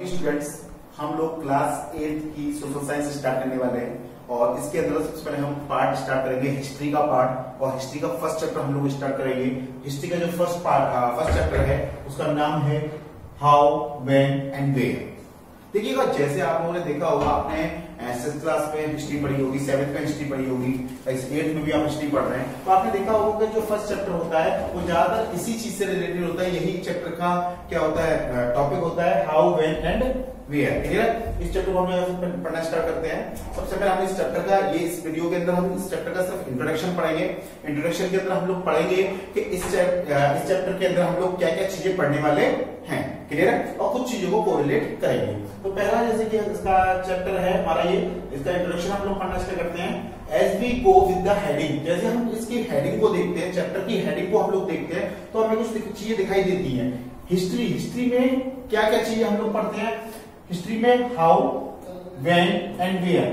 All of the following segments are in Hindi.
ओके स्टूडेंट्स, हम लोग क्लास 8 की सोशल साइंस स्टार्ट करने वाले हैं और इसके अंदर सबसे पहले हम पार्ट स्टार्ट करेंगे हिस्ट्री का पार्ट। और हिस्ट्री का फर्स्ट चैप्टर हम लोग स्टार्ट करेंगे। हिस्ट्री का जो फर्स्ट चैप्टर है उसका नाम है हाउ, व्हेन एंड वेयर। देखिएगा, जैसे आप लोगों ने देखा होगा, आपने सिक्स क्लास में हिस्ट्री पढ़ी होगी, 7th में हिस्ट्री पढ़ी होगी, 8th में भी आप हिस्ट्री पढ़ रहे हैं, तो आपने देखा होगा कि जो फर्स्ट चैप्टर होता है वो ज्यादातर इसी चीज से रिलेटेड होता है। यही चैप्टर का क्या होता है, टॉपिक होता है हाउ, व्हेन एंड वेयर। ठीक है, इस चैप्टर को हम पढ़ना स्टार्ट करते हैं। सबसे पहले हम इस चैप्टर का इस वीडियो के अंदर हम इस चैप्टर का सिर्फ इंट्रोडक्शन पढ़ेंगे। इंट्रोडक्शन के अंदर हम लोग पढ़ेंगे कि इस चैप्टर के अंदर हम लोग क्या क्या चीजें पढ़ने वाले हैं। क्लियर है, और कुछ चीजों को कोरिलेट करेंगे। तो पहला जैसे कि इसका चैप्टर है हमारा, ये इसका इंट्रोडक्शन हम लोग पढ़ना स्टार्ट करते हैं। As we go with the heading, जैसे हम इसकी हेडिंग को देखते हैं, चैप्टर की हेडिंग को हम लोग देखते हैं तो हमें कुछ चीजें दिखाई देती हैं। हिस्ट्री में क्या क्या चीजें हम लोग पढ़ते हैं। हिस्ट्री में how, when and where.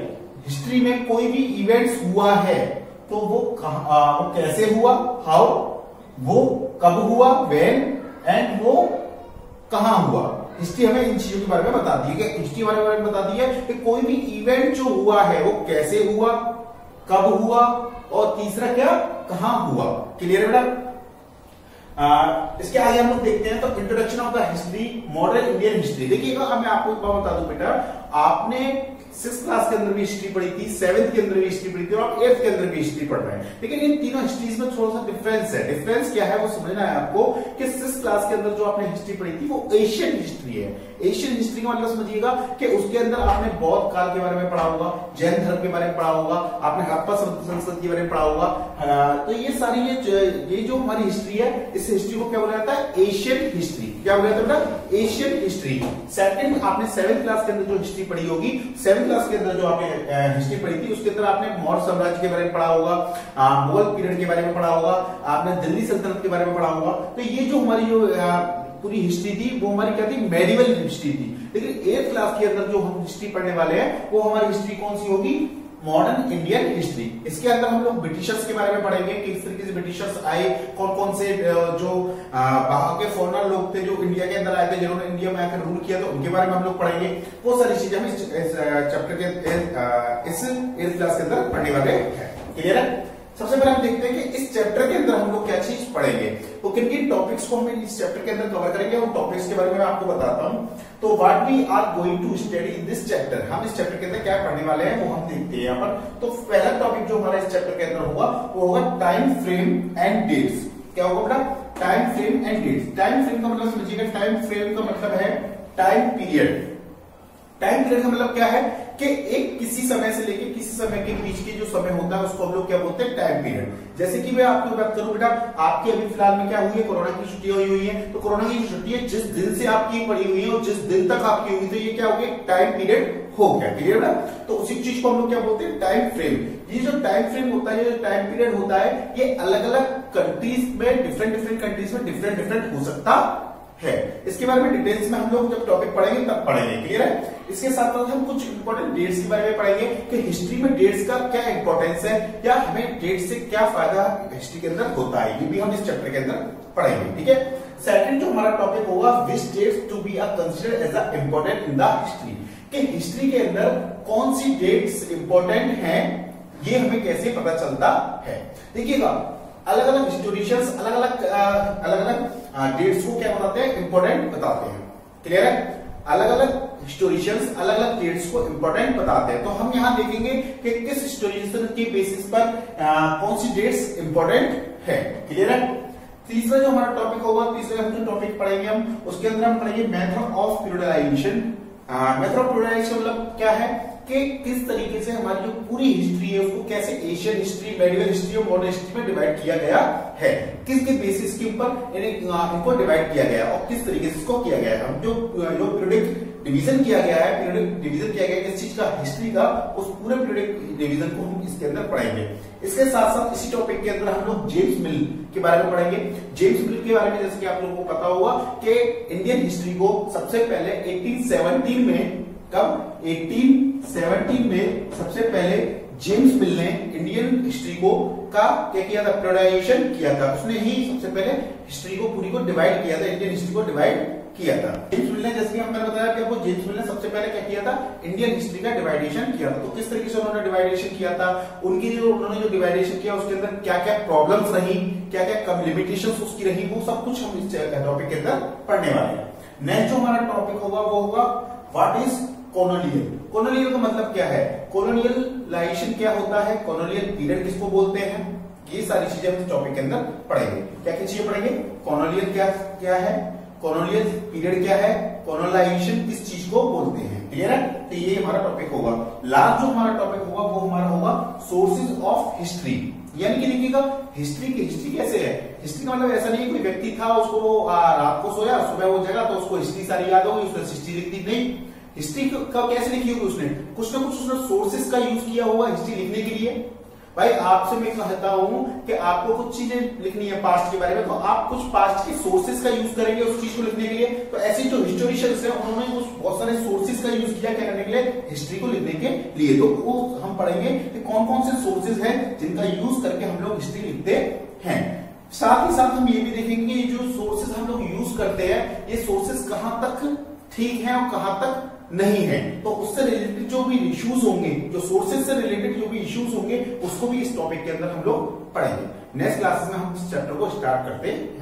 History में कोई भी इवेंट्स हुआ है तो वो कैसे हुआ, हाउ, वो कब हुआ, व्हेन एंड वो कहां हुआ। हिस्ट्री हमें इन चीजों के बारे में बताती है कि हिस्ट्री हमारे बारे में बताती है कि कोई भी इवेंट जो हुआ है वो कैसे हुआ, कब हुआ और तीसरा क्या, कहां हुआ। क्लियर है बेटा। इसके आगे हम लोग देखते हैं तो introduction of the history, modern Indian history. देखिएगा, मैं आपको एक बात बता दूं बेटा, आपने 6th क्लास के अंदर भी हिस्ट्री पढ़ी थी, 7th के अंदर भी हिस्ट्री पढ़ी थी और आप 8th के अंदर भी हिस्ट्री पढ़ रहे हैं। लेकिन इन तीनों हिस्ट्रीज में थोड़ा सा डिफरेंस है। डिफरेंस क्या है वो समझना है आपको कि 6th क्लास के अंदर जो आपने हिस्ट्री पढ़ी थी वो एशियन हिस्ट्री है। एशियन हिस्ट्री का मतलब समझिएगा कि उसके अंदर आपने बौद्ध काल के बारे में पढ़ा होगा, जैन धर्म के बारे में पढ़ा होगा, आपने हड़प्पा संस्कृति के बारे में पढ़ा होगा। तो ये सारी ये जो हमारी हिस्ट्री है, इस हिस्ट्री को क्या बोला जाता है, एशियन हिस्ट्री। क्या बोला जाता है, एशियन हिस्ट्री। सेकंड, आपने 7th क्लास के अंदर जो हिस्ट्री पढ़ी होगी, 7th क्लास के अंदर जो आपने हिस्ट्री पढ़ी थी उसके अंदर आपने मौर्य साम्राज्य के बारे में पढ़ा होगा, मुगल पीरियड के बारे में पढ़ा होगा, आपने दिल्ली सल्तनत के बारे में पढ़ा होगा। तो ये जो हमारी जो पूरी हिस्ट्री थी वो हमारी क्या थी, मेडिवल हिस्ट्री थी। लेकिन 8th क्लास के अंदर जो हम हिस्ट्री पढ़ने वाले हैं वो हमारी हिस्ट्री कौन सी होगी, मॉडर्न इंडियन हिस्ट्री। इसके अंदर हम लोग ब्रिटिशर्स के बारे में पढ़ेंगे कि किस तरीके से ब्रिटिशर्स आए, कौन कौन से जो बाहर के फॉरेनर लोग थे जो इंडिया के अंदर आए थे, जिन्होंने इंडिया में आकर रूल किया, तो उनके बारे में हम लोग पढ़ेंगे। वो सारी चीजें हम इस चैप्टर के इस 8th क्लास के अंदर पढ़ने वाले हैं। क्लियर है। सबसे पहले हम देखते हैं कि इस चैप्टर के अंदर हम लोग क्या चीज पढ़ेंगे, तो किन किन टॉपिक्स को हम इस चैप्टर के अंदर कवर करेंगे। उन टॉपिक्स के बारे में मैं आपको बताता हूं। तो what we are going to study in this chapter, हम इस चैप्टर के अंदर क्या पढ़ने वाले हैं वो हम देखते हैं यहाँ पर। तो पहला टॉपिक जो हमारा इस चैप्टर के अंदर होगा वो होगा टाइम फ्रेम एंड डेट्स। क्या होगा बेटा, time frame and dates. Time frame का मतलब समझिएगा, टाइम फ्रेम का मतलब है टाइम पीरियड। टाइम पीरियड का मतलब क्या है कि एक किसी समय से लेके किसी समय के बीच के जो समय होता है उसको हम लोग क्या बोलते हैं, टाइम पीरियड। जैसे कि मैं आपको बात करूं बेटा, आपकी अभी फिलहाल में क्या हुई है, कोरोना की छुट्टियां हुई है। तो कोरोना की छुट्टियां जिस दिन से आपकी पड़ी हुई है और जिस दिन तक आपकी हुई, तो ये क्या हो गया, टाइम पीरियड हो गया। क्लियर बेटा। तो उसी चीज को हम लोग क्या बोलते हैं, टाइम फ्रेम। ये जो टाइम फ्रेम होता है, जो टाइम पीरियड होता है, ये अलग अलग कंट्रीज में, डिफरेंट कंट्रीज में डिफरेंट हो सकता है। इसके बारे में डिटेल्स में हम लोग जब टॉपिक पढ़ेंगे तब पढ़ेंगे। क्लियर है। इसके साथ साथ हम कुछ इंपॉर्टेंट डेट्स के बारे में पढ़ेंगे कि हिस्ट्री में डेट्स का क्या इंपॉर्टेंस है, या हमें डेट से क्या फायदा हिस्ट्री के अंदर होता है, ये भी हम इस चैप्टर के अंदर पढ़ेंगे। ठीक है। सेकंड जो हमारा टॉपिक होगा, which dates to be considered as a important in the history, कि हिस्ट्री के अंदर कौन सी डेट्स इंपॉर्टेंट हैं, ये हमें कैसे पता चलता है। देखिएगा, अलग अलग हिस्टोरिशियंस अलग अलग डेट्स को क्या बताते हैं, इंपॉर्टेंट बताते हैं। क्लियर है। अलग अलग हिस्टोरिशियंस अलग अलग डेट्स को इंपॉर्टेंट बताते हैं। तो हम यहां देखेंगे कि किस हिस्टोरिशियन के बेसिस पर कौन सी डेट्स इंपॉर्टेंट है। क्लियर है। तीसरा जो हमारा टॉपिक होगा, तीसरा हम जो टॉपिक पढ़ेंगे हम, उसके अंदर हम पढ़ेंगे method of periodisation. Method of periodisation मतलब क्या है कि किस तरीके से हमारी जो पूरी हिस्ट्री है उसको कैसे एशियन हिस्ट्री, मेडिवल हिस्ट्री और मॉडर्न हिस्ट्री में डिवाइड किया गया है, किसके बेसिस के ऊपर इनको डिवाइड किया गया और किस तरीके से इसको किया गया है। हम जो पीरियडिक डिवीजन किया गया है, पीरियडिक डिवीजन किया गया है किस चीज का, हिस्ट्री का, उस पूरे पीरियडिक डिवीजन को हम इसके अंदर पढ़ेंगे। इसके साथ साथ इसी टॉपिक के अंदर हम लोग जेम्स मिल के बारे में पढ़ेंगे। जेम्स मिल के बारे में जैसे कि आप लोगों को पता होगा कि इंडियन हिस्ट्री को सबसे पहले 1817 में, कब, 1817 में सबसे पहले जेम्स मिल ने इंडियन हिस्ट्री को का क्या किया था, पीरियडाइजेशन किया था। उसने ही सबसे पहले हिस्ट्री को पूरी को डिवाइड किया था, इंडियन हिस्ट्री को डिवाइड किया था। जेम्स मिल ने, जैसे कि मैंने बताया कि आपको, जेम्स मिल ने सबसे पहले क्या किया था, इंडियन हिस्ट्री का डिवाइडेशन किया था। तो किस तरीके से उन्होंने डिवाइडेशन किया था, उन्होंने जो डिवाइडेशन किया उसके अंदर क्या क्या प्रॉब्लम्स रही, क्या क्या कम लिमिटेशंस उसकी रही, वो सब कुछ हम इस टॉपिक के अंदर पढ़ने वाले हैं। नेक्स्ट जो हमारा टॉपिक होगा वो होगा व्हाट इज कॉलोनियल। कॉलोनियल का मतलब क्या है, कॉलोनियलाइजेशन क्या होता है, कॉलोनियल पीरियड किसको बोलते हैं, ये सारी चीजें हम इस टॉपिक के अंदर पढ़ेंगे। क्या क्या चीजें पढ़ेंगे, कॉलोनियल क्या है, कॉलोनियल पीरियड क्या है, कॉलोनाइजेशन किस चीज को बोलते हैं। क्लियर है, तो ये हमारा टॉपिक होगा। लास्ट जो हमारा टॉपिक होगा वो हमारा होगा सोर्सेज ऑफ हिस्ट्री। यानी कि देखिएगा हिस्ट्री कैसे है, हिस्ट्री का मतलब ऐसा नहीं कोई व्यक्ति था, उसको रात को सोया, सुबह वो जगा तो उसको हिस्ट्री सारी याद होगी, उसने हिस्ट्री लिख दी। नहीं, हिस्ट्री का कैसे लिखी होगी, उसने कुछ ना कुछ उसने सोर्सेज का यूज किया होगा हिस्ट्री लिखने के लिए। भाई आपसे मैं कहता हूं कि आपको कुछ चीजें लिखनी है पास्ट के बारे में, तो आप कुछ पास्ट के सोर्सेज का यूज करेंगे उस चीज को लिखने के लिए। तो ऐसी जो हिस्टोरिशियंस है उन्होंने कुछ बहुत सारे सोर्सेज का यूज किया क्या करने के लिए, हिस्ट्री को लिखने के लिए। तो वो हम पढ़ेंगे कि कौन कौन से सोर्सेज हैं जिनका यूज करके हम लोग हिस्ट्री लिखते हैं। साथ ही साथ हम ये भी देखेंगे जो सोर्सेज हम लोग यूज करते हैं ये सोर्सेज कहां तक ठीक है और कहां तक नहीं है। तो उससे रिलेटेड जो भी इश्यूज होंगे, जो सोर्सेज से रिलेटेड जो भी इश्यूज होंगे उसको भी इस टॉपिक के अंदर हम लोग पढ़ेंगे। नेक्स्ट क्लासेस में हम इस चैप्टर को स्टार्ट करते हैं।